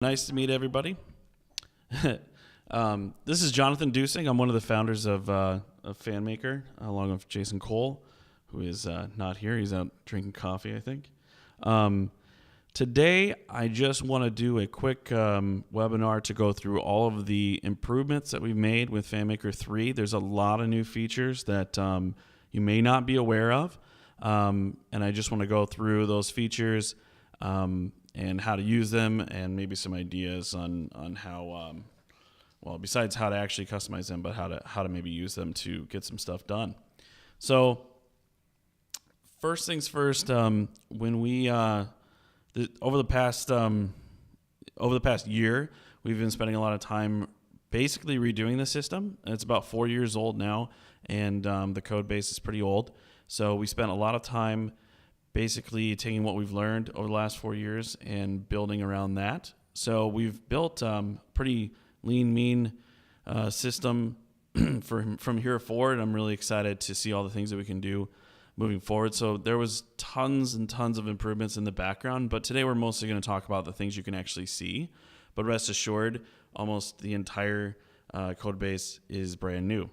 Nice to meet everybody. This is Jonathan Dusing. I'm one of the founders of FanMaker, along with Jason Cole, who is not here. He's out drinking coffee, I think. Today, I just want to do a quick webinar to go through all of the improvements that we've made with FanMaker 3. There's a lot of new features that you may not be aware of, and I just want to go through those features and how to use them, and maybe some ideas on how, well, besides how to actually customize them, but how to maybe use them to get some stuff done. So first things first, when we over the past year, we've been spending a lot of time basically redoing the system. It's about 4 years old now, and the code base is pretty old. So we spent a lot of time basically taking what we've learned over the last 4 years and building around that. So we've built pretty lean, mean system from here forward. I'm really excited to see all the things that we can do moving forward. So there was tons and tons of improvements in the background, but today we're mostly going to talk about the things you can actually see. But rest assured, almost the entire code base is brand new,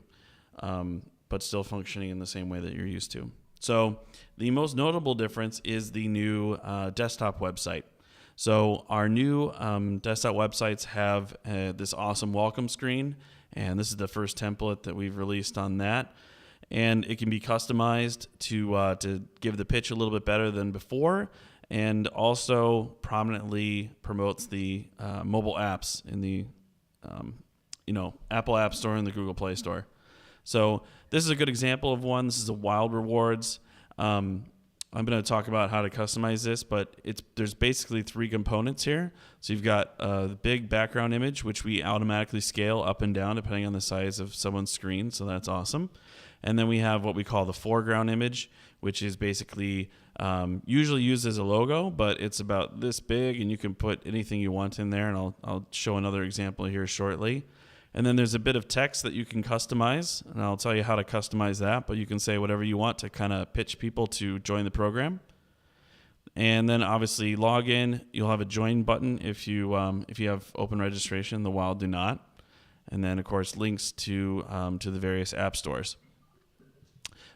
but still functioning in the same way that you're used to. So the most notable difference is the new desktop website. So our new desktop websites have this awesome welcome screen, and this is the first template that we've released on that. And it can be customized to give the pitch a little bit better than before, and also prominently promotes the mobile apps in the Apple App Store and the Google Play Store. So this is a good example of one. This is a Wild Rewards. I'm going to talk about how to customize this, but there's basically three components here. So you've got the big background image, which we automatically scale up and down depending on the size of someone's screen. So that's awesome. And then we have what we call the foreground image, which is basically usually used as a logo, but it's about this big, and you can put anything you want in there. And I'll show another example here shortly. And then there's a bit of text that you can customize, and I'll tell you how to customize that, but you can say whatever you want to kind of pitch people to join the program. And then obviously login, you'll have a join button if you have open registration. The Wild do not. And then of course links to the various app stores.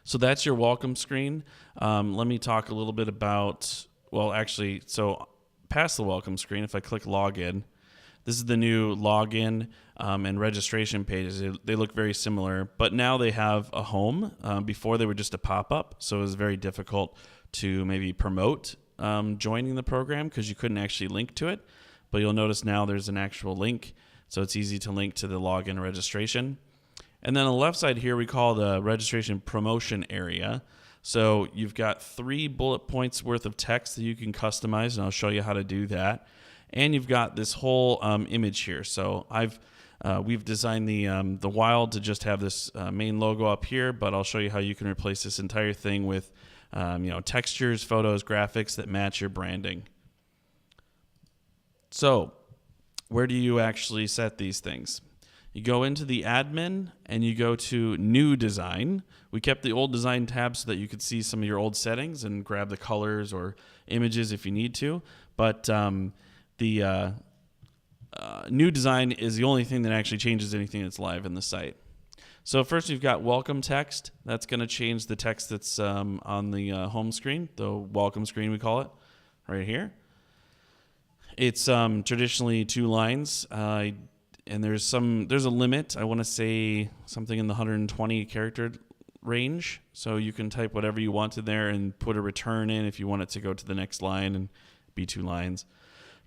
So that's your welcome screen. Let me talk a little bit about, so past the welcome screen, if I click login, this is the new login and registration pages. They look very similar, but now they have a home. Before they were just a pop-up, so it was very difficult to maybe promote joining the program because you couldn't actually link to it. But you'll notice now there's an actual link, so it's easy to link to the login and registration. And then on the left side here, we call the registration promotion area. So you've got 3 bullet points worth of text that you can customize, and I'll show you how to do that. And you've got this whole image here. So we've designed the Wild to just have this main logo up here, but I'll show you how you can replace this entire thing with textures, photos, graphics that match your branding. So where do you actually set these things? You go into the admin and you go to new design. We kept the old design tab so that you could see some of your old settings and grab the colors or images if you need to. But the new design is the only thing that actually changes anything that's live in the site. So first you've got welcome text. That's going to change the text that's on the home screen, the welcome screen we call it, right here. It's traditionally 2 lines, and there's a limit. I want to say something in the 120 character range. So you can type whatever you want in there and put a return in if you want it to go to the next line and be 2 lines.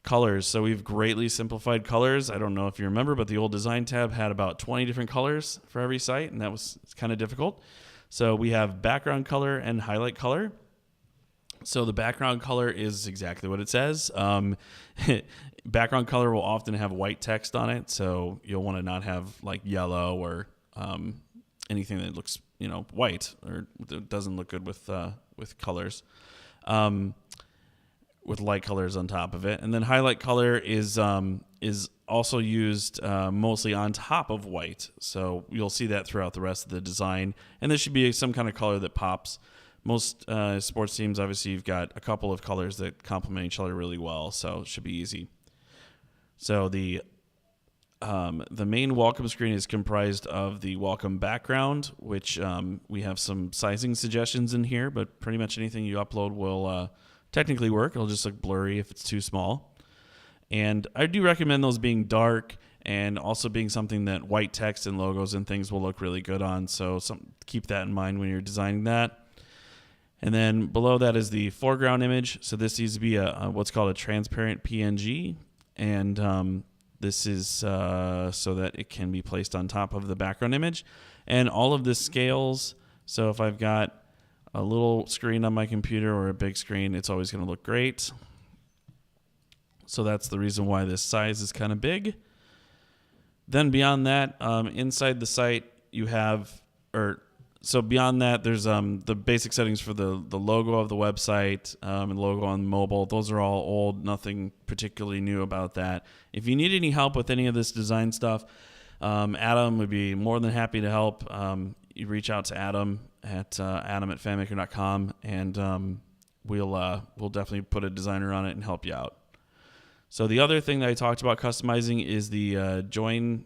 Colors. So we've greatly simplified colors. I don't know if you remember, but the old design tab had about 20 different colors for every site, and that was kind of difficult. So we have background color and highlight color. So the background color is exactly what it says. Background color will often have white text on it, so you'll want to not have like yellow or anything that looks white or doesn't look good with colors. With light colors on top of it. And then highlight color is also used mostly on top of white. So you'll see that throughout the rest of the design. And there should be some kind of color that pops. Most sports teams, obviously, you've got a couple of colors that complement each other really well, so it should be easy. So the main welcome screen is comprised of the welcome background, which we have some sizing suggestions in here, but pretty much anything you upload will technically work. It'll just look blurry if it's too small. And I do recommend those being dark and also being something that white text and logos and things will look really good on. So keep that in mind when you're designing that. And then below that is the foreground image. So this needs to be a what's called a transparent PNG. And this is so that it can be placed on top of the background image. And all of this scales. So if I've got a little screen on my computer or a big screen, it's always going to look great. So that's the reason why this size is kind of big. Then beyond that, inside the site, you have, so beyond that, there's the basic settings for the logo of the website and logo on mobile. Those are all old, nothing particularly new about that. If you need any help with any of this design stuff, Adam would be more than happy to help. You reach out to Adam at FanMaker.com, and we'll definitely put a designer on it and help you out. So the other thing that I talked about customizing is the join/login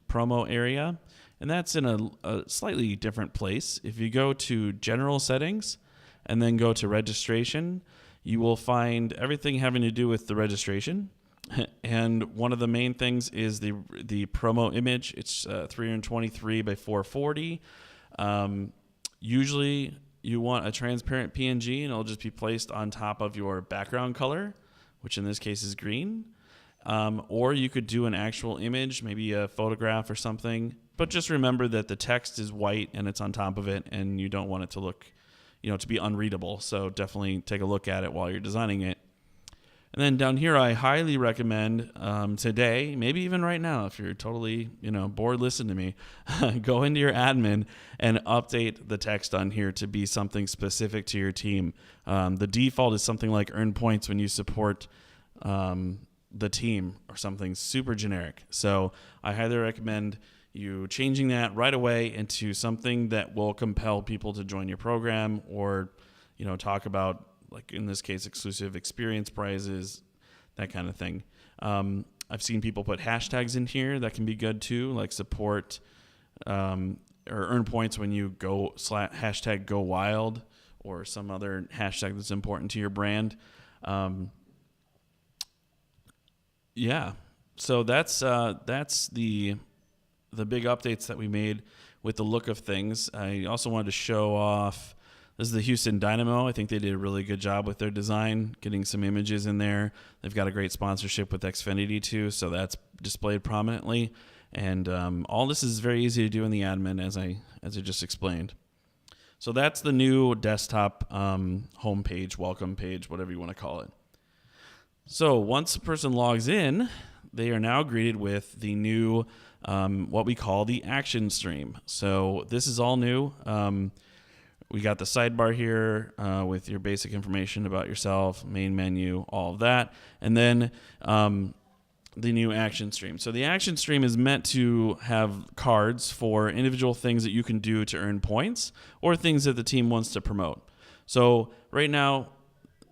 promo area. And that's in a slightly different place. If you go to General Settings and then go to Registration, you will find everything having to do with the registration. And one of the main things is the promo image. It's 323 by 440. Usually you want a transparent PNG, and it'll just be placed on top of your background color, which in this case is green. Or you could do an actual image, maybe a photograph or something. But just remember that the text is white and it's on top of it, and you don't want it to look, to be unreadable. So definitely take a look at it while you're designing it. And then down here, I highly recommend today, maybe even right now, if you're totally, bored, listen to me, go into your admin and update the text on here to be something specific to your team. The default is something like earn points when you support the team or something super generic. So I highly recommend you changing that right away into something that will compel people to join your program, or, talk about, like in this case, exclusive experience prizes, that kind of thing. I've seen people put hashtags in here that can be good too, like support or earn points when you go hashtag go wild, or some other hashtag that's important to your brand. Yeah, so that's the big updates that we made with the look of things. I also wanted to show off, this is the Houston Dynamo. I think they did a really good job with their design, getting some images in there. They've got a great sponsorship with Xfinity too, so that's displayed prominently. And all this is very easy to do in the admin, as I just explained. So that's the new desktop homepage, welcome page, whatever you want to call it. So once a person logs in, they are now greeted with the new what we call the action stream. So this is all new. We got the sidebar here with your basic information about yourself, main menu, all of that. And then the new action stream. So the action stream is meant to have cards for individual things that you can do to earn points, or things that the team wants to promote. So right now,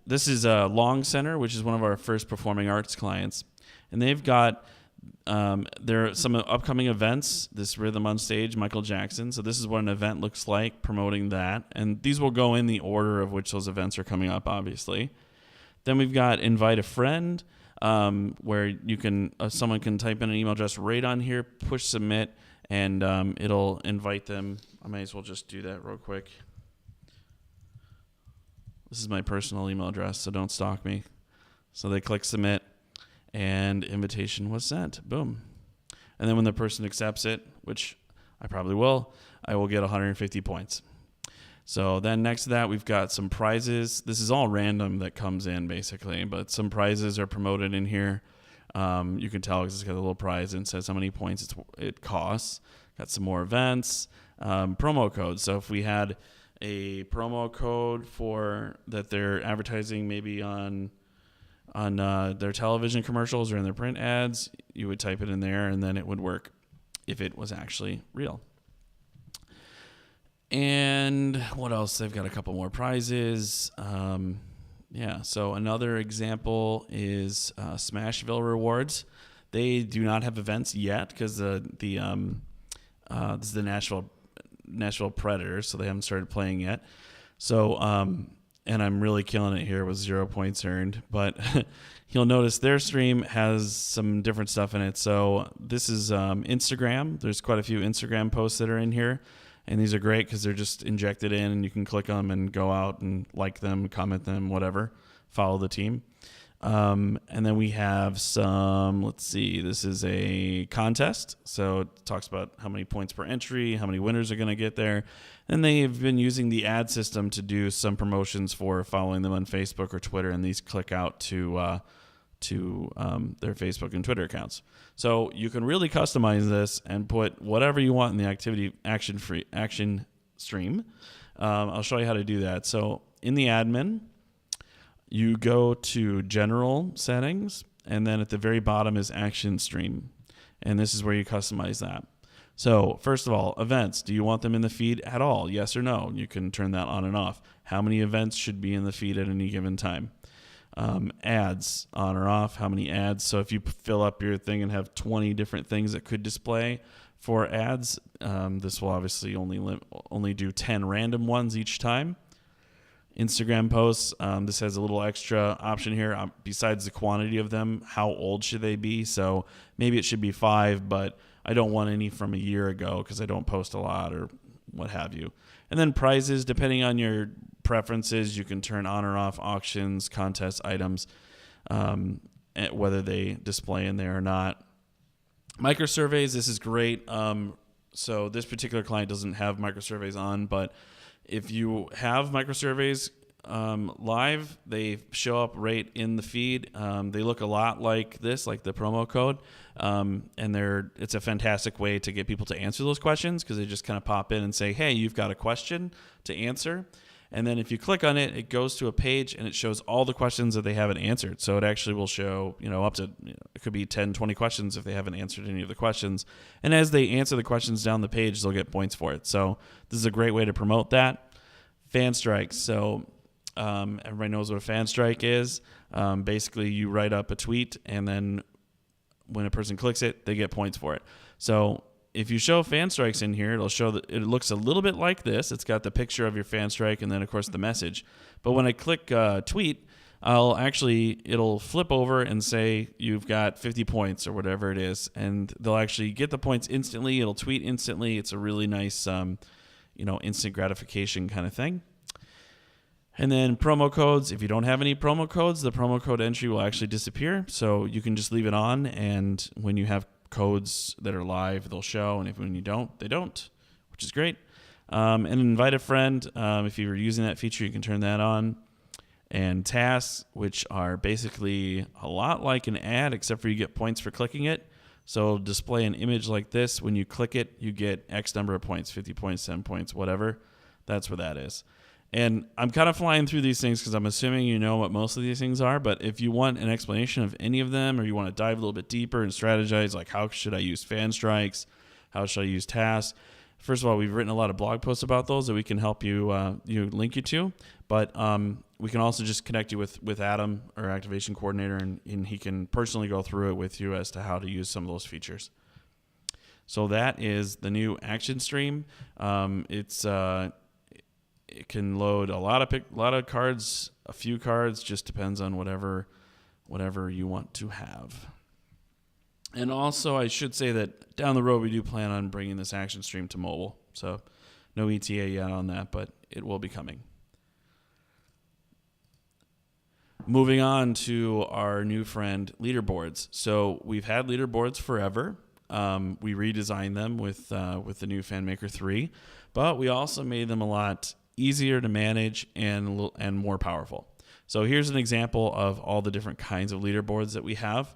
this is Long Center, which is one of our first performing arts clients. And they've got there are some upcoming events, this Rhythm on Stage, Michael Jackson. So this is what an event looks like, promoting that. And these will go in the order of which those events are coming up, obviously. Then we've got Invite a Friend, where you can someone can type in an email address right on here, push submit, and it'll invite them. I might as well just do that real quick. This is my personal email address, so don't stalk me. So they click submit, and invitation was sent. Boom. And then when the person accepts it, which I probably will, I will get 150 points. So then next to that, we've got some prizes. This is all random that comes in, basically, but some prizes are promoted in here. You can tell because it's got a little prize and says how many points it costs. Got some more events, promo codes. So if we had a promo code for that they're advertising maybe on their television commercials or in their print ads, you would type it in there and then it would work if it was actually real. And what else? They've got a couple more prizes. Yeah. So another example is Smashville Rewards. They do not have events yet because this is the Nashville Predators, so they haven't started playing yet. So and I'm really killing it here with 0 points earned. But you'll notice their stream has some different stuff in it. So this is Instagram. There's quite a few Instagram posts that are in here. And these are great because they're just injected in, and you can click them and go out and like them, comment them, whatever, follow the team. And then we have some, let's see, this is a contest. So it talks about how many points per entry, how many winners are going to get there. And they've been using the ad system to do some promotions for following them on Facebook or Twitter, and these click out to their Facebook and Twitter accounts. So you can really customize this and put whatever you want in the action stream. I'll show you how to do that. So in the admin, you go to general settings, and then at the very bottom is action stream. And this is where you customize that. So first of all, events. Do you want them in the feed at all? Yes or no? You can turn that on and off. How many events should be in the feed at any given time? Ads, on or off, how many ads. So if you fill up your thing and have 20 different things that could display for ads, this will obviously only do 10 random ones each time. Instagram posts, this has a little extra option here besides the quantity of them. How old should they be? So maybe it should be 5, but I don't want any from a year ago because I don't post a lot or what have you. And then prizes, depending on your preferences, you can turn on or off auctions, contest items, whether they display in there or not. Microsurveys, this is great. So this particular client doesn't have microsurveys on, but if you have microsurveys live, they show up right in the feed. They look a lot like this, like the promo code, and it's a fantastic way to get people to answer those questions because they just kind of pop in and say, hey, you've got a question to answer. And then if you click on it, it goes to a page and it shows all the questions that they haven't answered. So it actually will show, up to, it could be 10, 20 questions if they haven't answered any of the questions. And as they answer the questions down the page, they'll get points for it. So this is a great way to promote that. Fan strikes. So everybody knows what a fan strike is. Basically, you write up a tweet, and then when a person clicks it, they get points for it. So if you show fan strikes in here, it'll show that it looks a little bit like this. It's got the picture of your fan strike and then, of course, the message. But when I click tweet, it'll flip over and say you've got 50 points or whatever it is, and they'll actually get the points instantly. It'll tweet instantly. It's a really nice, instant gratification kind of thing. And then promo codes. If you don't have any promo codes, the promo code entry will actually disappear. So you can just leave it on, and when you have codes that are live, they'll show, and when you don't, they don't, which is great. And invite a friend. If you're using that feature, you can turn that on. And tasks, which are basically a lot like an ad, except for you get points for clicking it. So it'll display an image like this. When you click it, you get X number of points, 50 points, 10 points, whatever. That's what that is. And I'm kind of flying through these things because I'm assuming you know what most of these things are. But if you want an explanation of any of them, or you want to dive a little bit deeper and strategize, like how should I use fan strikes? How should I use tasks? First of all, we've written a lot of blog posts about those that we can help you link you to. But we can also just connect you with Adam, our activation coordinator, and he can personally go through it with you as to how to use some of those features. So that is the new action stream. It can load a lot of cards, a few cards, just depends on whatever you want to have. And also, I should say that down the road, we do plan on bringing this action stream to mobile. So no ETA yet on that, but it will be coming. Moving on to our new friend, Leaderboards. So we've had Leaderboards forever. We redesigned them with the new FanMaker 3, but we also made them a lot easier to manage and more powerful. So here's an example of all the different kinds of leaderboards that we have.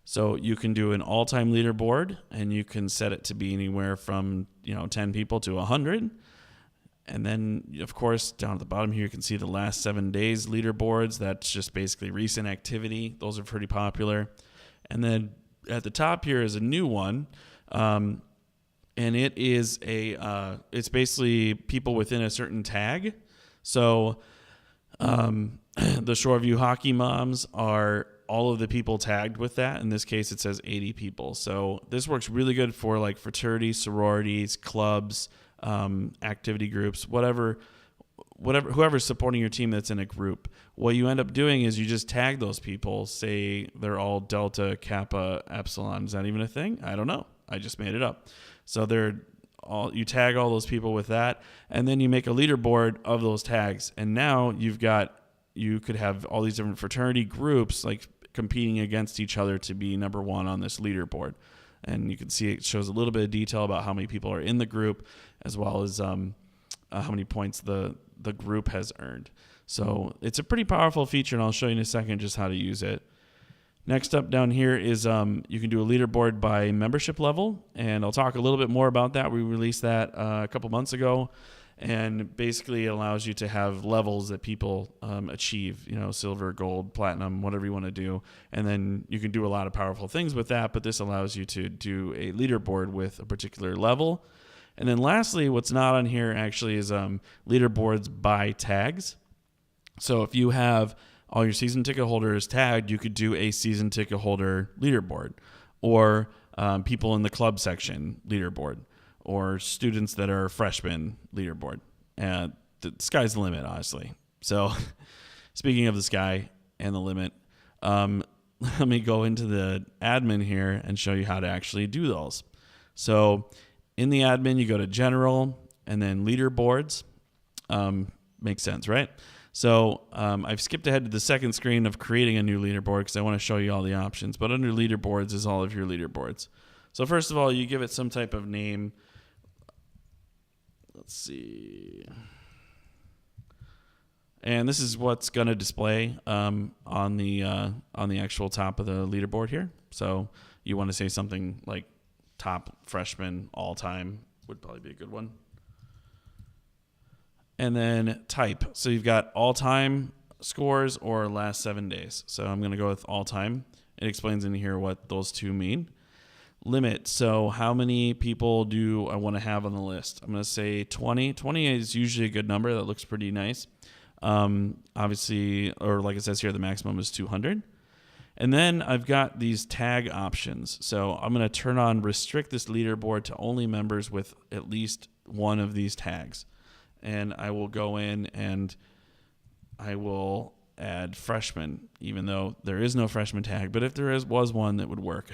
So you can do an all-time leaderboard, and you can set it to be anywhere from 10 people to 100. And then, of course, down at the bottom here, you can see the last 7 days leaderboards. That's just basically recent activity. Those are pretty popular. And then at the top here is a new one. And it is it's basically people within a certain tag. So The Shoreview Hockey Moms are all of the people tagged with that. In this case, it says 80 people. So this works really good for like fraternities, sororities, clubs, activity groups, whoever's supporting your team that's in a group. What you end up doing is you just tag those people. Say they're all Delta, Kappa, Epsilon. Is that even a thing? I don't know. I just made it up. So you tag all those people with that, and then you make a leaderboard of those tags. And now you could have all these different fraternity groups like competing against each other to be number one on this leaderboard. And you can see it shows a little bit of detail about how many people are in the group, as well as how many points the group has earned. So it's a pretty powerful feature, and I'll show you in a second just how to use it. Next up down here is you can do a leaderboard by membership level, and I'll talk a little bit more about that. We released that a couple months ago, and basically it allows you to have levels that people achieve, silver, gold, platinum, whatever you want to do. And then you can do a lot of powerful things with that, but this allows you to do a leaderboard with a particular level. And then lastly, what's not on here actually is leaderboards by tags. So if you have all your season ticket holders tagged, you could do a season ticket holder leaderboard, or people in the club section leaderboard, or students that are freshmen leaderboard. And the sky's the limit, honestly. So speaking of the sky and the limit, let me go into the admin here and show you how to actually do those. So in the admin, you go to general and then leaderboards. Makes sense, right? So I've skipped ahead to the second screen of creating a new leaderboard because I want to show you all the options. But under leaderboards is all of your leaderboards. So first of all, you give it some type of name. Let's see. And this is what's going to display on the actual top of the leaderboard here. So you want to say something like top freshman all time would probably be a good one. And then type. So you've got all time scores or last 7 days. So I'm going to go with all time. It explains in here what those two mean. Limit. So how many people do I want to have on the list? I'm going to say 20. 20 is usually a good number. That looks pretty nice. Obviously, or like it says here, the maximum is 200. And then I've got these tag options. So I'm going to turn on restrict this leaderboard to only members with at least one of these tags. And I will go in and I will add freshman, even though there is no freshman tag. But if there was one, that would work.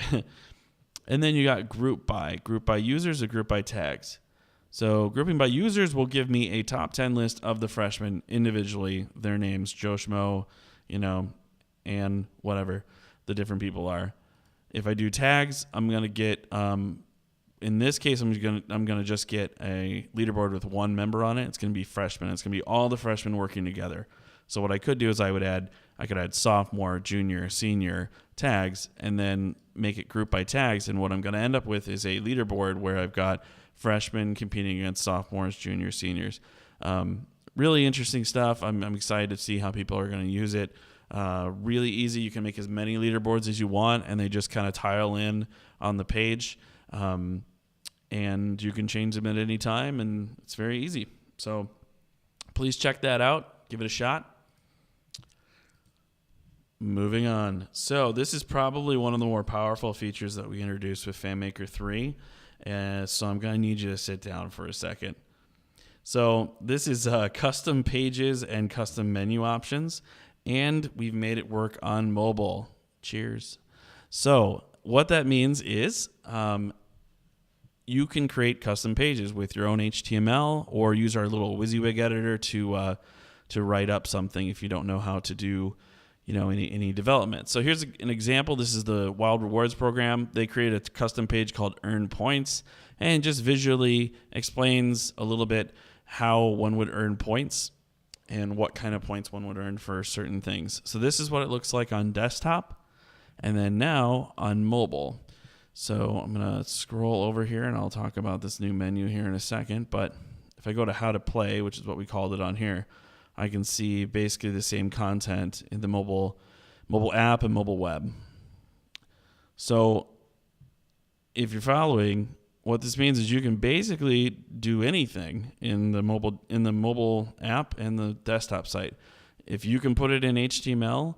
And then you got group by users or group by tags. So grouping by users will give me a top 10 list of the freshmen individually, their names, Joe Schmo, and whatever the different people are. If I do tags, I'm going to get, in this case, I'm going to just get a leaderboard with one member on it. It's going to be freshmen. It's going to be all the freshmen working together. So what I could do is I could add sophomore, junior, senior tags, and then make it group by tags. And what I'm going to end up with is a leaderboard where I've got freshmen competing against sophomores, juniors, seniors. Really interesting stuff. I'm excited to see how people are going to use it. Really easy. You can make as many leaderboards as you want, and they just kind of tile in on the page. And you can change them at any time, and it's very easy. So please check that out. Give it a shot. Moving on. So this is probably one of the more powerful features that we introduced with FanMaker 3. So I'm going to need you to sit down for a second. So this is custom pages and custom menu options, and we've made it work on mobile. Cheers. So what that means is you can create custom pages with your own HTML or use our little WYSIWYG editor to write up something if you don't know how to do any development. So here's an example. This is the Wild Rewards program. They created a custom page called Earn Points, and just visually explains a little bit how one would earn points and what kind of points one would earn for certain things. So this is what it looks like on desktop, and then now on mobile. So I'm going to scroll over here, and I'll talk about this new menu here in a second. But if I go to how to play, which is what we called it on here, I can see basically the same content in the mobile app and mobile web. So if you're following, what this means is you can basically do anything in the mobile app and the desktop site. if you can put it in HTML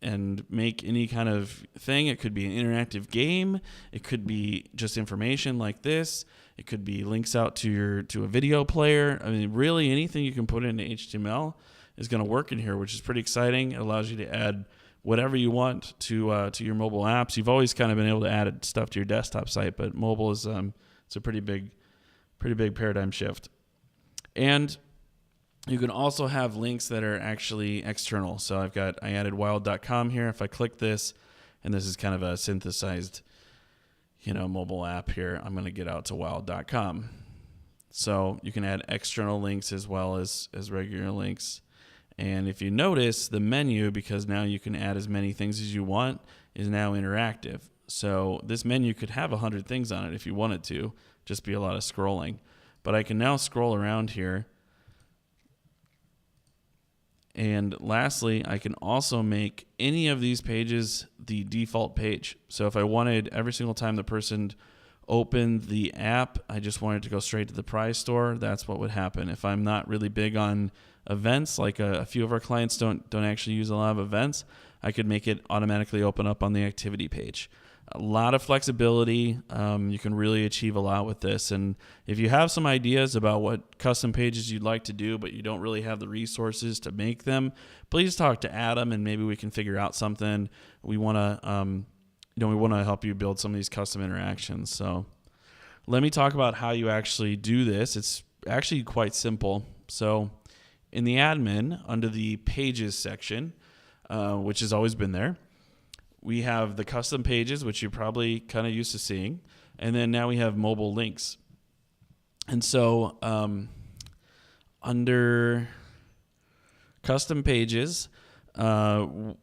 and make any kind of thing, it could be an interactive game, it could be just information like this, it could be links out to a video player. I mean, really anything you can put into HTML is going to work in here, which is pretty exciting. It allows you to add whatever you want to your mobile apps. You've always kind of been able to add stuff to your desktop site, but mobile is it's a pretty big paradigm shift. And you can also have links that are actually external. So I added wild.com here. If I click this, and this is kind of a synthesized, mobile app here, I'm going to get out to wild.com. So you can add external links as well as regular links. And if you notice, the menu, because now you can add as many things as you want, is now interactive. So this menu could have 100 things on it if you wanted to, just be a lot of scrolling. But I can now scroll around here. And lastly, I can also make any of these pages the default page. So if I wanted every single time the person opened the app, I just wanted to go straight to the prize store, that's what would happen. If I'm not really big on events, like a few of our clients don't actually use a lot of events, I could make it automatically open up on the activity page. A lot of flexibility. You can really achieve a lot with this. And if you have some ideas about what custom pages you'd like to do, but you don't really have the resources to make them, please talk to Adam and maybe we can figure out something. We want to help you build some of these custom interactions. So let me talk about how you actually do this. It's actually quite simple. So in the admin, under the pages section, which has always been there, we have the custom pages, which you're probably kind of used to seeing. And then now we have mobile links. And so under custom pages, you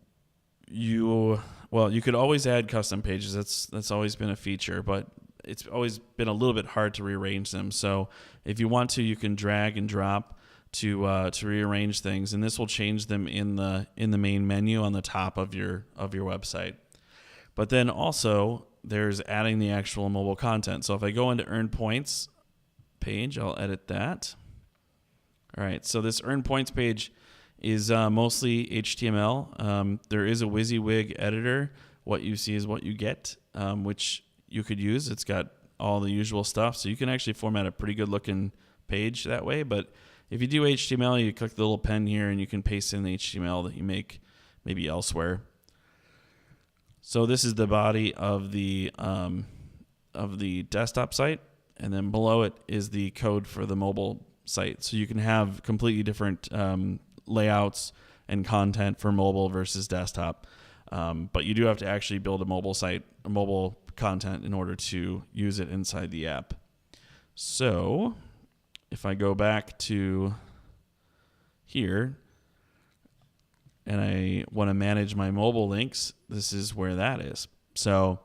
could always add custom pages. That's always been a feature, but it's always been a little bit hard to rearrange them. So if you want to, you can drag and drop to rearrange things, and this will change them in the main menu on the top of your website. But then also there's adding the actual mobile content. So if I go into earn points page, I'll edit that. All right, so this earn points page is mostly HTML. There is a WYSIWYG editor. What you see is what you get, which you could use. It's got all the usual stuff, so you can actually format a pretty good looking page that way. But if you do HTML, you click the little pen here and you can paste in the HTML that you make maybe elsewhere. So this is the body of the desktop site, and then below it is the code for the mobile site. So you can have completely different layouts and content for mobile versus desktop. But you do have to actually build a mobile site, a mobile content in order to use it inside the app. So if I go back to here and I want to manage my mobile links, this is where that is. So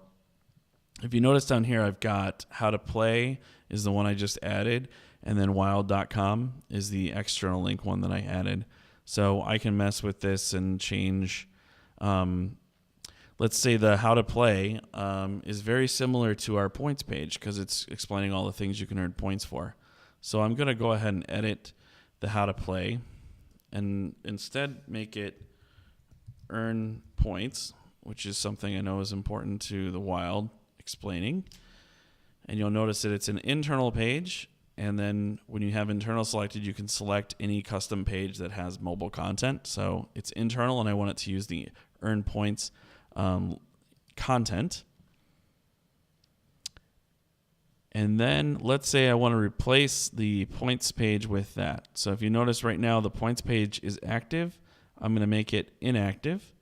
if you notice down here, I've got how to play is the one I just added, and then wild.com is the external link one that I added. So I can mess with this and change. Let's say the how to play is very similar to our points page because it's explaining all the things you can earn points for. So I'm going to go ahead and edit the how to play and instead make it earn points, which is something I know is important to the Wild explaining. And you'll notice that it's an internal page. And then when you have internal selected, you can select any custom page that has mobile content. So it's internal, and I want it to use the earn points content. And then let's say I want to replace the points page with that. So if you notice right now, the points page is active. I'm going to make it inactive.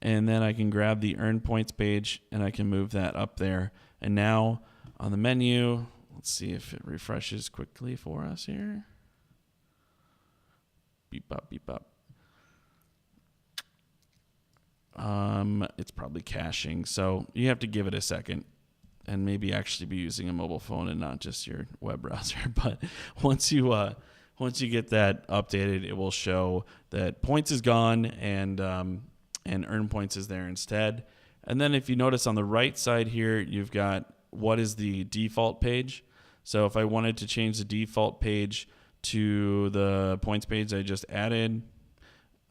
And then I can grab the earn points page and I can move that up there. And now on the menu, let's see if it refreshes quickly for us here. Beep up, beep up. It's probably caching, so you have to give it a second and maybe actually be using a mobile phone and not just your web browser. But once you get that updated, it will show that points is gone and earn points is there instead. And then if you notice on the right side here, you've got what is the default page. So if I wanted to change the default page to the points page I just added,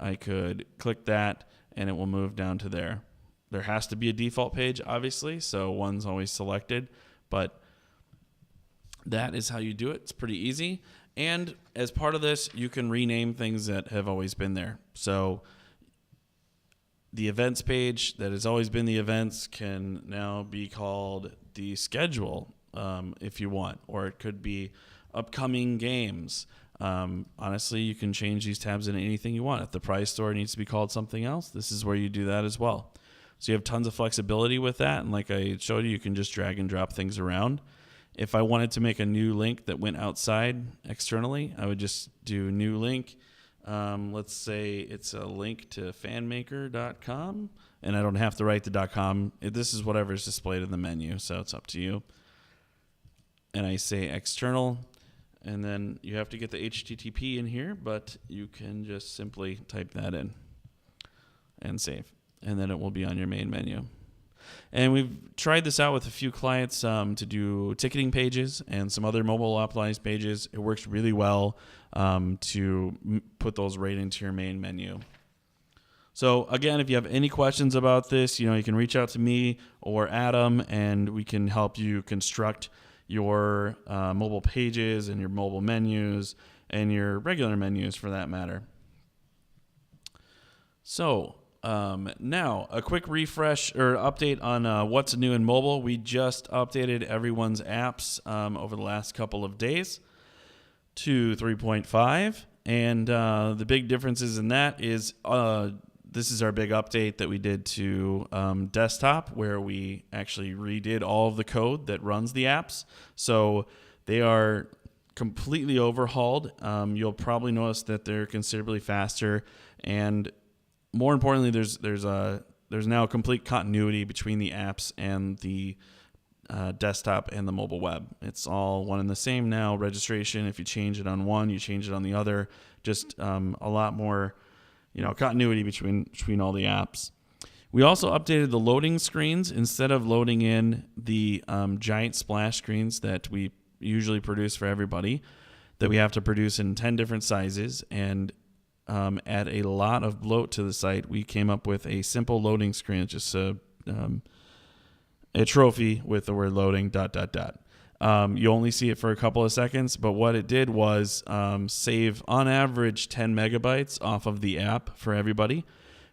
I could click that and it will move down to there. There has to be a default page, obviously, so one's always selected, but that is how you do it. It's pretty easy. And as part of this, you can rename things that have always been there. So the events page that has always been the events can now be called the schedule if you want, or it could be upcoming games. Honestly, you can change these tabs into anything you want. If the prize store needs to be called something else, this is where you do that as well. So you have tons of flexibility with that. And like I showed you can just drag and drop things around. If I wanted to make a new link that went outside externally, I would just do new link. Let's say it's a link to FanMaker.com, and I don't have to write the .com. This is whatever is displayed in the menu, so it's up to you. And I say external, and then you have to get the HTTP in here, but you can just simply type that in and save, and then it will be on your main menu. And we've tried this out with a few clients to do ticketing pages and some other mobile optimized pages. It works really well to put those right into your main menu. So again, if you have any questions about this, you can reach out to me or Adam, and we can help you construct your mobile pages and your mobile menus and your regular menus for that matter. So now, a quick refresh or update on what's new in mobile. We just updated everyone's apps over the last couple of days to 3.5. And the big differences in that is this is our big update that we did to desktop, where we actually redid all of the code that runs the apps. So they are completely overhauled. You'll probably notice that they're considerably faster, and more importantly, there's now complete continuity between the apps and the desktop and the mobile web. It's all one and the same now. Registration, if you change it on one, you change it on the other. Just a lot more, continuity between all the apps. We also updated the loading screens. Instead of loading in the giant splash screens that we usually produce for everybody, that we have to produce in 10 different sizes and add a lot of bloat to the site, we came up with a simple loading screen. It's just a trophy with the word loading ... You only see it for a couple of seconds, but what it did was save on average 10 megabytes off of the app for everybody,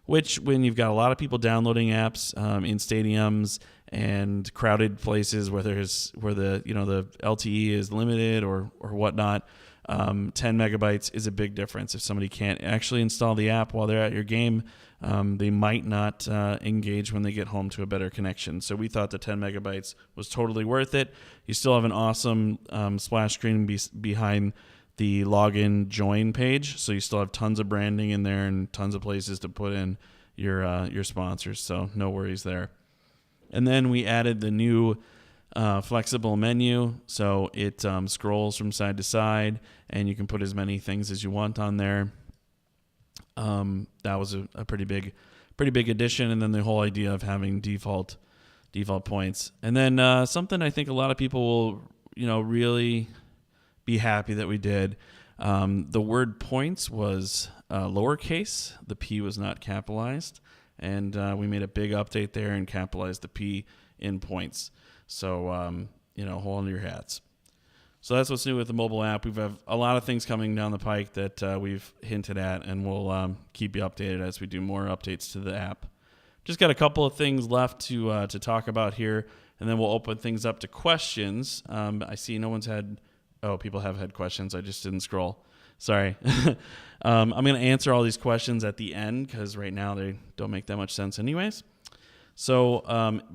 which when you've got a lot of people downloading apps in stadiums and crowded places where the LTE is limited or whatnot, 10 megabytes is a big difference. If somebody can't actually install the app while they're at your game, they might not engage when they get home to a better connection. So we thought the 10 megabytes was totally worth it. You still have an awesome splash screen behind the login join page, so you still have tons of branding in there and tons of places to put in your sponsors, so no worries there. And then we added the new flexible menu, so it scrolls from side to side, and you can put as many things as you want on there. That was a pretty big addition, and then the whole idea of having default points. And then something I think a lot of people will really be happy that we did. The word points was lowercase. The P was not capitalized, and we made a big update there and capitalized the P in points. So, hold on to your hats. So that's what's new with the mobile app. We've have a lot of things coming down the pike that we've hinted at, and we'll keep you updated as we do more updates to the app. Just got a couple of things left to talk about here, and then we'll open things up to questions. I see no one's had... Oh, people have had questions. I just didn't scroll. Sorry. I'm going to answer all these questions at the end because right now they don't make that much sense anyways. So,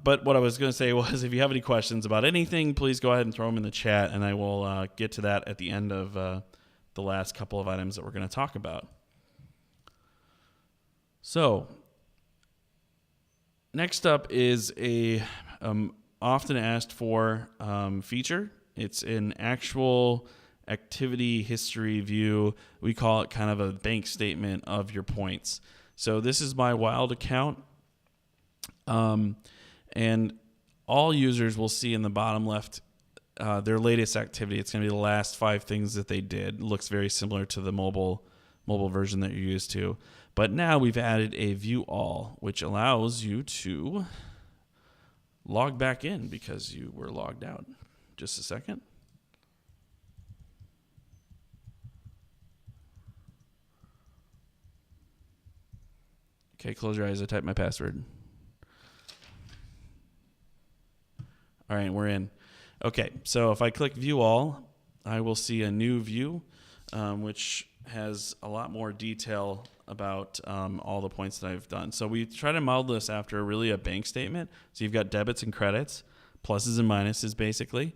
but what I was going to say was, if you have any questions about anything, please go ahead and throw them in the chat, and I will get to that at the end of the last couple of items that we're going to talk about. So, next up is a often asked for feature. It's an actual activity history view. We call it kind of a bank statement of your points. So this is my Wild account. And all users will see in the bottom left their latest activity. It's going to be the last 5 things that they did. It looks very similar to the mobile version that you're used to. But now we've added a view all, which allows you to log back in because you were logged out. Just a second. Okay, close your eyes. I typed my password. All right, we're in. Okay, so if I click view all, I will see a new view, which has a lot more detail about all the points that I've done. So we try to model this after really a bank statement. So you've got debits and credits, pluses and minuses basically.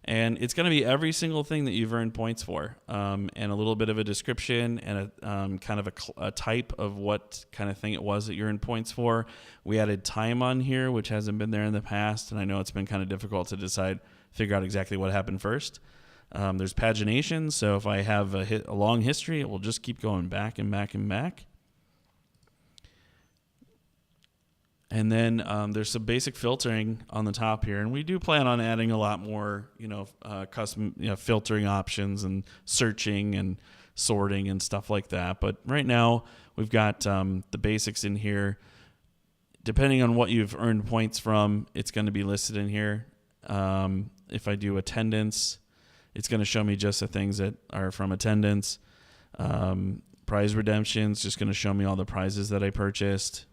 And it's going to be every single thing that you've earned points for, and a little bit of a description and a kind of a type of what kind of thing it was that you earned points for. We added time on here, which hasn't been there in the past, and I know it's been kind of difficult to figure out exactly what happened first. There's pagination, so if I have a long history, it will just keep going back and back and back. And then there's some basic filtering on the top here, and we do plan on adding a lot more, custom, filtering options and searching and sorting and stuff like that. But right now we've got the basics in here. Depending on what you've earned points from, it's going to be listed in here. If I do attendance, it's going to show me just the things that are from attendance. Prize redemptions, just going to show me all the prizes that I purchased.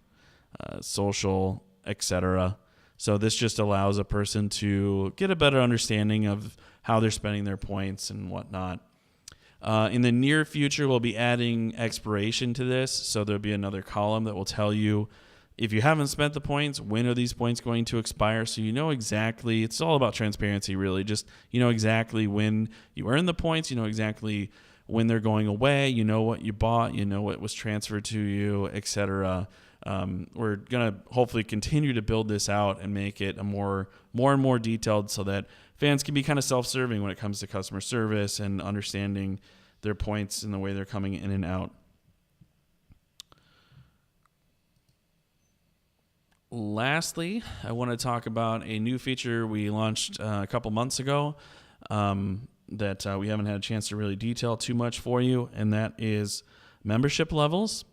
Social, etc. So this just allows a person to get a better understanding of how they're spending their points and whatnot. In the near future, we'll be adding expiration to this. So there'll be another column that will tell you if you haven't spent the points, when are these points going to expire? So you know exactly, it's all about transparency really. Just you know exactly when you earn the points, you know exactly when they're going away, you know what you bought, you know what was transferred to you, etc. We're going to hopefully continue to build this out and make it more and more detailed so that fans can be kind of self-serving when it comes to customer service and understanding their points and the way they're coming in and out. Lastly, I want to talk about a new feature we launched a couple months ago that we haven't had a chance to really detail too much for you, and that is membership levels.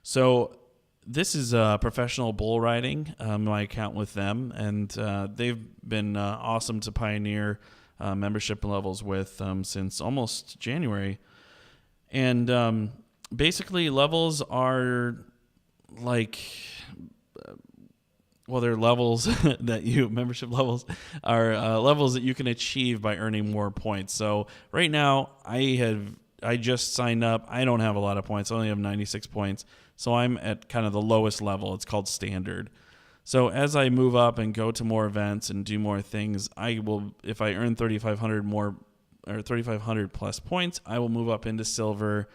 So this is professional bull riding, my account with them, and they've been awesome to pioneer membership levels with since almost January. And basically levels are like, they're levels membership levels are levels that you can achieve by earning more points. So right now I just signed up. I don't have a lot of points. I only have 96 points. So I'm at kind of the lowest level. It's called standard. So as I move up and go to more events and do more things, I will, if I earn 3,500 more or 3,500 plus points, I will move up into silver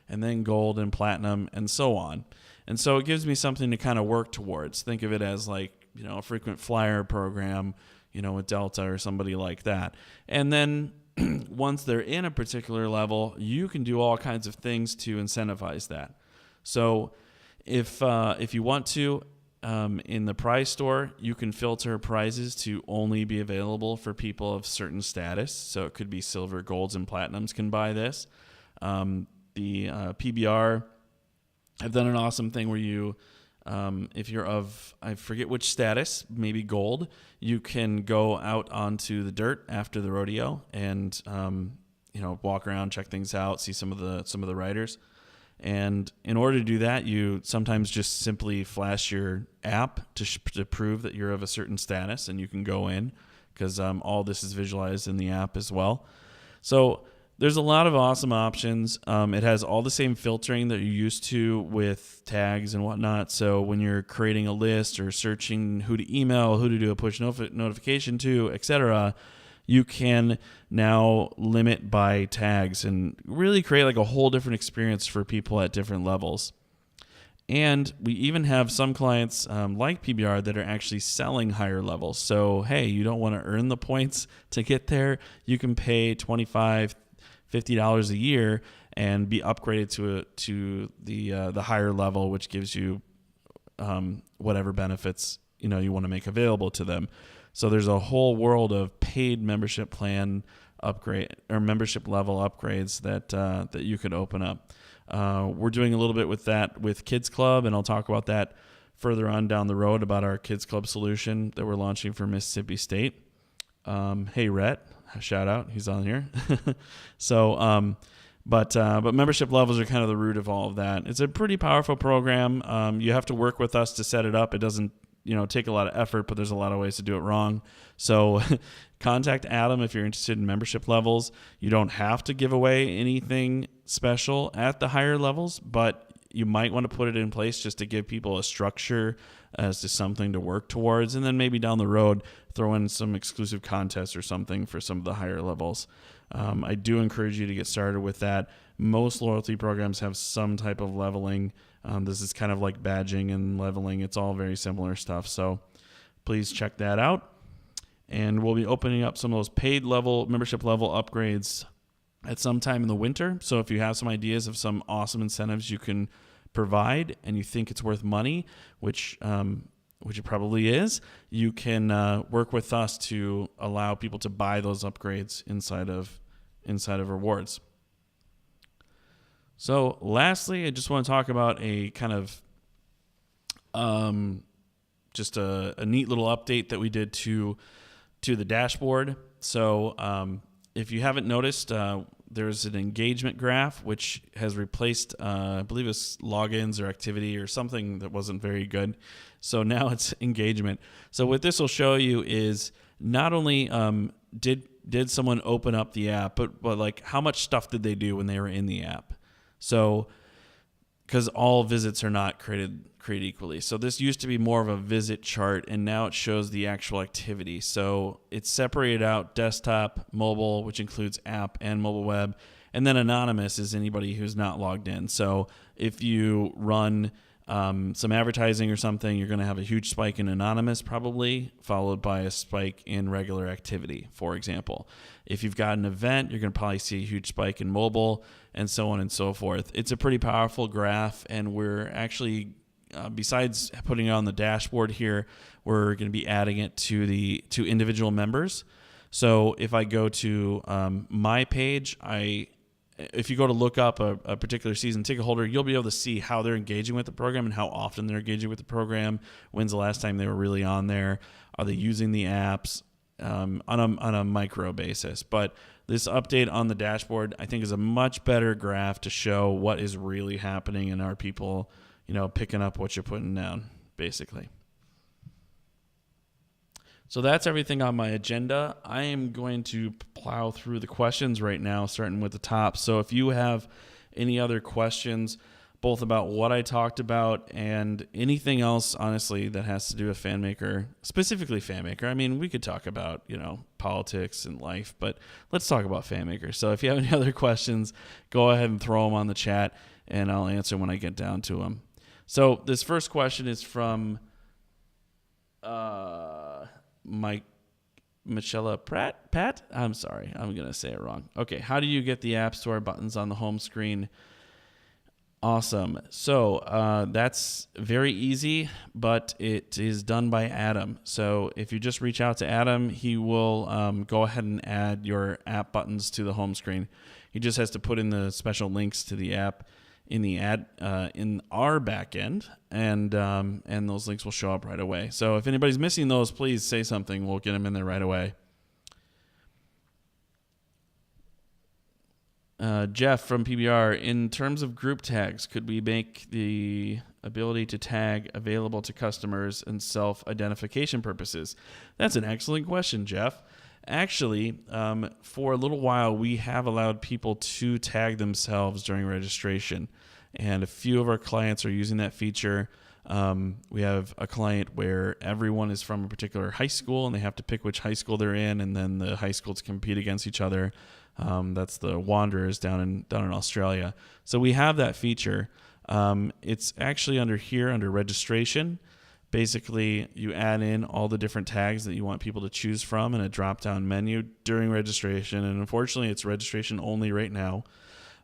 and then gold and platinum and so on. And so it gives me something to kind of work towards. Think of it as like, a frequent flyer program, with Delta or somebody like that. And then once they're in a particular level, you can do all kinds of things to incentivize that. So if you want to, in the prize store, you can filter prizes to only be available for people of certain status. So it could be silver, golds, and platinums can buy this. The PBR have done an awesome thing where you, if you're of, I forget which status, maybe gold, you can go out onto the dirt after the rodeo and walk around, check things out, see some of the riders. And in order to do that, you sometimes just simply flash your app to prove that you're of a certain status, and you can go in because all this is visualized in the app as well. So there's a lot of awesome options. It has all the same filtering that you're used to with tags and whatnot. So when you're creating a list or searching who to email, who to do a push notification to, etc., you can now limit by tags and really create like a whole different experience for people at different levels. And we even have some clients like PBR that are actually selling higher levels. So, hey, you don't want to earn the points to get there. You can pay $25, $50 a year and be upgraded to the higher level, which gives you whatever benefits you want to make available to them. So there's a whole world of paid membership plan upgrade or membership level upgrades that you could open up. We're doing a little bit with that with Kids Club, and I'll talk about that further on down the road about our Kids Club solution that we're launching for Mississippi State. Hey, Rhett, shout out. He's on here. So, but membership levels are kind of the root of all of that. It's a pretty powerful program. You have to work with us to set it up. It doesn't, take a lot of effort, but there's a lot of ways to do it wrong. So contact Adam if you're interested in membership levels. You don't have to give away anything special at the higher levels, but you might want to put it in place just to give people a structure as to something to work towards. And then maybe down the road, throw in some exclusive contests or something for some of the higher levels. I do encourage you to get started with that. Most loyalty programs have some type of leveling. This is kind of like badging and leveling. It's all very similar stuff. So please check that out. And we'll be opening up some of those paid membership level upgrades at some time in the winter. So if you have some ideas of some awesome incentives you can provide and you think it's worth money, which it probably is, you can work with us to allow people to buy those upgrades inside of rewards. So lastly, I just want to talk about a kind of just a neat little update that we did to the dashboard. So if you haven't noticed, there's an engagement graph which has replaced, I believe it's logins or activity or something that wasn't very good. So now it's engagement. So what this will show you is not only did someone open up the app, but like how much stuff did they do when they were in the app. So because all visits are not created equally. So this used to be more of a visit chart, and now it shows the actual activity. So it's separated out desktop, mobile, which includes app and mobile web, and then anonymous is anybody who's not logged in. So if you run some advertising or something, you're going to have a huge spike in anonymous probably, followed by a spike in regular activity, for example. If you've got an event, you're going to probably see a huge spike in mobile, and so on and so forth. It's a pretty powerful graph, and we're actually, besides putting it on the dashboard here, we're going to be adding it to individual members. So if I go to my page, if you go to look up a particular season ticket holder, you'll be able to see how they're engaging with the program and how often they're engaging with the program. When's the last time they were really on there? Are they using the apps on a micro basis? But this update on the dashboard, I think, is a much better graph to show what is really happening and are people, picking up what you're putting down, basically. So that's everything on my agenda. I am going to plow through the questions right now, starting with the top. So if you have any other questions, both about what I talked about and anything else, honestly, that has to do with FanMaker, specifically FanMaker. I mean, we could talk about, politics and life, but let's talk about FanMaker. So if you have any other questions, go ahead and throw them on the chat, and I'll answer when I get down to them. So this first question is from Michelle Pat? I'm sorry. I'm going to say it wrong. Okay. How do you get the App Store buttons on the home screen? Awesome. So that's very easy, but it is done by Adam. So if you just reach out to Adam, he will go ahead and add your app buttons to the home screen. He just has to put in the special links to the app in the in our backend, and those links will show up right away. So if anybody's missing those, please say something. We'll get them in there right away. Jeff from PBR, in terms of group tags, could we make the ability to tag available to customers and self-identification purposes? That's an excellent question, Jeff. Actually, for a little while, we have allowed people to tag themselves during registration, and a few of our clients are using that feature. We have a client where everyone is from a particular high school, and they have to pick which high school they're in, and then the high schools compete against each other. That's the Wanderers down in Australia. So we have that feature. It's actually under registration. Basically, you add in all the different tags that you want people to choose from in a drop-down menu during registration. And unfortunately, it's registration only right now.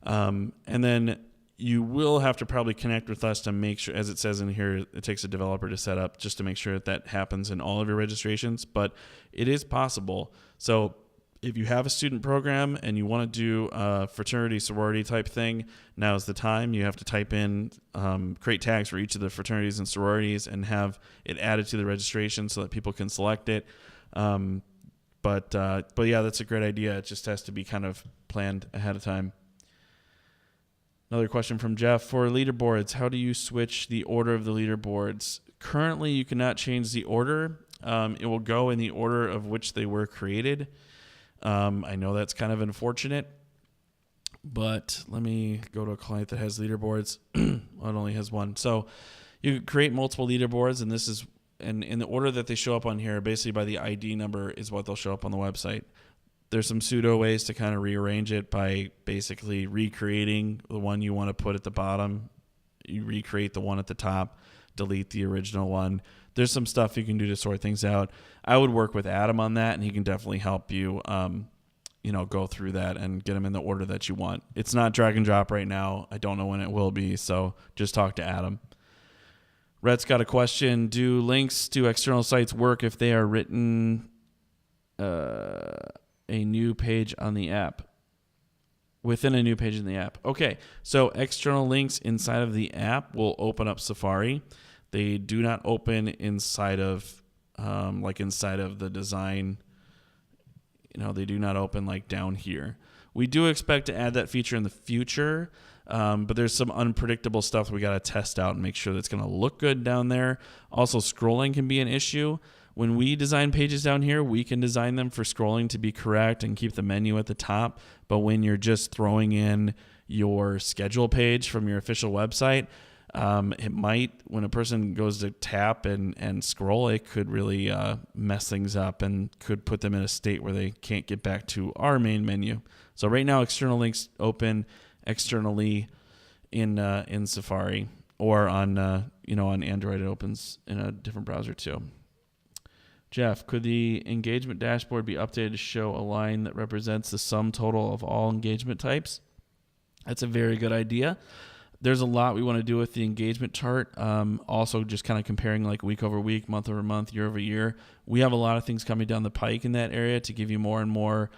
And then you will have to probably connect with us to make sure, as it says in here, it takes a developer to set up just to make sure that happens in all of your registrations. But it is possible. So If you have a student program and you want to do a fraternity sorority type thing, now's the time. You have to type in, create tags for each of the fraternities and sororities and have it added to the registration so that people can select it. But yeah, that's a great idea. It just has to be kind of planned ahead of time. Another question from Jeff. For leaderboards, how do you switch the order of the leaderboards? Currently, you cannot change the order. It will go in the order of which they were created. I know that's kind of unfortunate, but let me go to a client that has leaderboards. Well, it only has one. So you create multiple leaderboards, and this is, and in the order that they show up on here, basically by the ID number is what they'll show up on the website. There's some pseudo ways to kind of rearrange it by basically recreating the one you want to put at the bottom. You recreate the one at the top, delete the original one. There's some stuff you can do to sort things out. I would work with Adam on that, and he can definitely help you, go through that and get them in the order that you want. It's not drag and drop right now. I don't know when it will be, so just talk to Adam. Rhett's got a question. Do links to external sites work if they are written a new page on the app? Within a new page in the app. Okay, so external links inside of the app will open up Safari. They do not open inside of, inside of the design. They do not open like down here. We do expect to add that feature in the future, but there's some unpredictable stuff we got to test out and make sure that's going to look good down there. Also, scrolling can be an issue. When we design pages down here, we can design them for scrolling to be correct and keep the menu at the top. But when you're just throwing in your schedule page from your official website, it might, when a person goes to tap and scroll, it could really mess things up and could put them in a state where they can't get back to our main menu. So right now, external links open externally in Safari, or on on Android it opens in a different browser too. Jeff, could the engagement dashboard be updated to show a line that represents the sum total of all engagement types? That's a very good idea. There's a lot we want to do with the engagement chart. Also, just kind of comparing like week over week, month over month, year over year. We have a lot of things coming down the pike in that area to give you more and more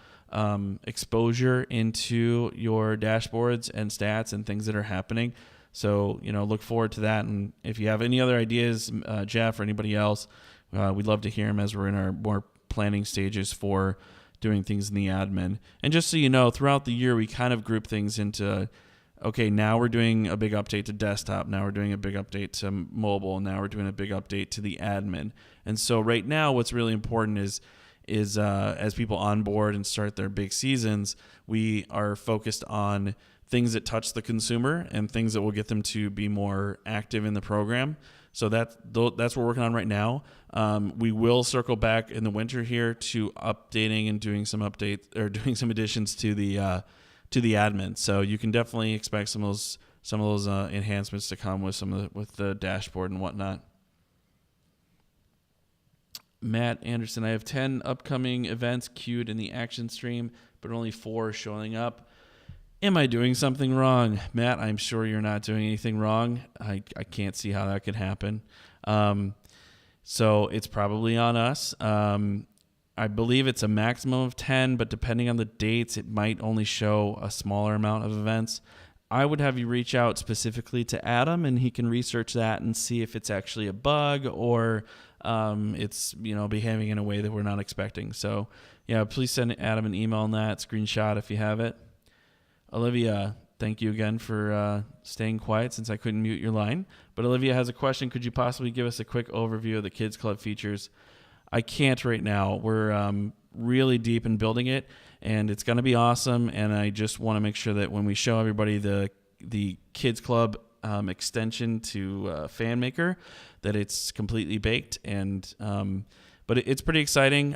exposure into your dashboards and stats and things that are happening. So, look forward to that. And if you have any other ideas, Jeff or anybody else, we'd love to hear them as we're in our more planning stages for doing things in the admin. And just so you know, throughout the year, we kind of group things into, okay, now we're doing a big update to desktop. Now we're doing a big update to mobile. Now we're doing a big update to the admin. And so right now, what's really important is as people onboard and start their big seasons, we are focused on things that touch the consumer and things that will get them to be more active in the program. So that's what we're working on right now. We will circle back in the winter here to updating and doing some updates or doing some additions to the admin. So you can definitely expect some of those enhancements to come with with the dashboard and whatnot. Matt Anderson, I have 10 upcoming events queued in the action stream, but only 4 showing up. Am I doing something wrong? Matt, I'm sure you're not doing anything wrong. I can't see how that could happen. So it's probably on us. I believe it's a maximum of 10, but depending on the dates, it might only show a smaller amount of events. I would have you reach out specifically to Adam, and he can research that and see if it's actually a bug or it's behaving in a way that we're not expecting. So yeah, please send Adam an email on that, screenshot if you have it. Olivia, thank you again for staying quiet since I couldn't mute your line. But Olivia has a question. Could you possibly give us a quick overview of the Kids Club features? I can't right now. We're really deep in building it, and it's going to be awesome. And I just want to make sure that when we show everybody the Kids Club extension to FanMaker, that it's completely baked. But it's pretty exciting.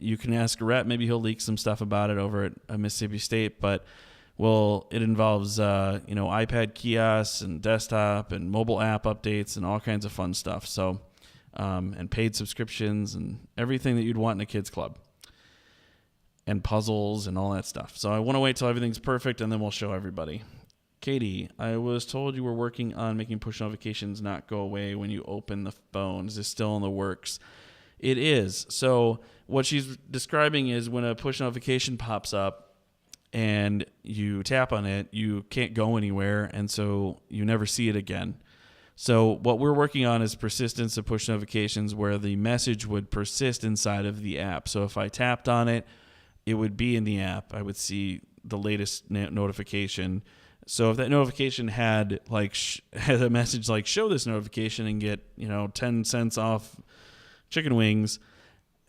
You can ask Rhett. Maybe he'll leak some stuff about it over at Mississippi State. But it involves iPad kiosks and desktop and mobile app updates and all kinds of fun stuff. So. And paid subscriptions and everything that you'd want in a kids club, and puzzles and all that stuff. So I want to wait till everything's perfect, and then we'll show everybody. Katie, I was told you were working on making push notifications not go away when you open the phone. Is this still in the works? It is. So what she's describing is when a push notification pops up and you tap on it, you can't go anywhere, and so you never see it again. So what we're working on is persistence of push notifications where the message would persist inside of the app. So if I tapped on it, it would be in the app. I would see the latest notification. So if that notification had had a message like show this notification and get 10 cents off chicken wings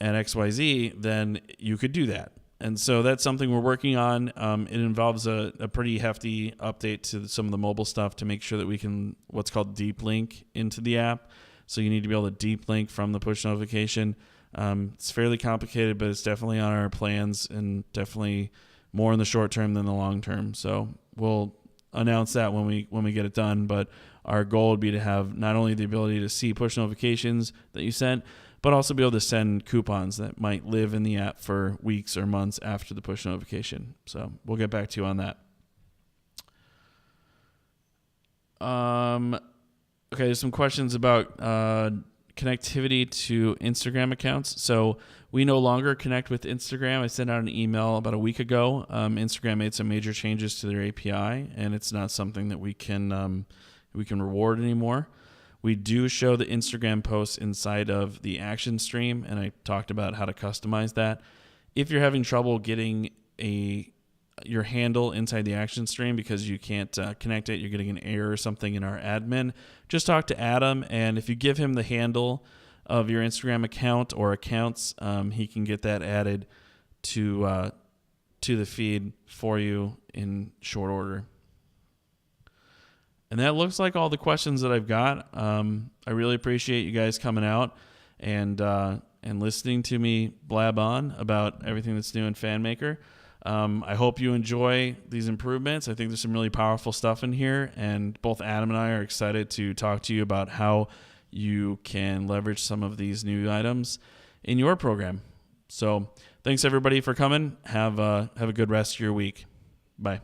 at XYZ, then you could do that. And so that's something we're working on. It involves a pretty hefty update to some of the mobile stuff to make sure that we can what's called deep link into the app. So you need to be able to deep link from the push notification. It's fairly complicated, but it's definitely on our plans and definitely more in the short term than the long term. So we'll announce that when we get it done. But our goal would be to have not only the ability to see push notifications that you sent, but also be able to send coupons that might live in the app for weeks or months after the push notification. So we'll get back to you on that. Okay, there's some questions about connectivity to Instagram accounts. So we no longer connect with Instagram. I sent out an email about a week ago. Instagram made some major changes to their API, and it's not something that we can reward anymore. We do show the Instagram posts inside of the action stream, and I talked about how to customize that. If you're having trouble getting your handle inside the action stream because you can't connect it, you're getting an error or something in our admin, just talk to Adam, and if you give him the handle of your Instagram account or accounts, he can get that added to the feed for you in short order. And that looks like all the questions that I've got. I really appreciate you guys coming out and listening to me blab on about everything that's new in FanMaker. I hope you enjoy these improvements. I think there's some really powerful stuff in here, and both Adam and I are excited to talk to you about how you can leverage some of these new items in your program. So thanks everybody for coming. Have a good rest of your week. Bye.